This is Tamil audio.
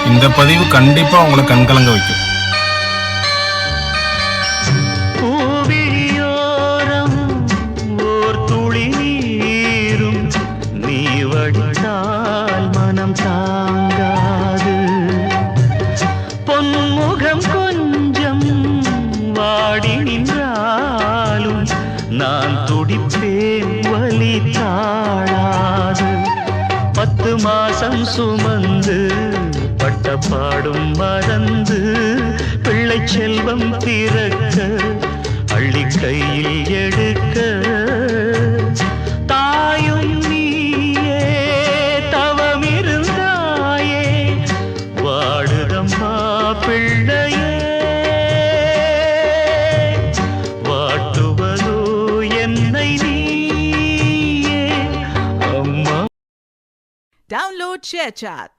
இந்த பதிவு கண்டிப்பா உங்களை கண்கலங்க வைக்கும். பூவிழியோரம் ஓர் துளி நீரும் நீ வடித்தால் மனம் தாங்காது. பொன்முகம் கொஞ்சம் வாடி நின்றாலும் நான் துடிப்பேன், வலி தாழாது. 10 மாசம் சுமந்து பட்ட பாடும் மறந்து பிள்ளை செல்வம் பிறக்க அள்ளி கையில் எடுக்க தாயும் நீயே தவமிருந்தாயே வாடுதம்மா பிள்ளையே. வாட்டுவதோ என்னை நீயே அம்மா. Download ShareChat.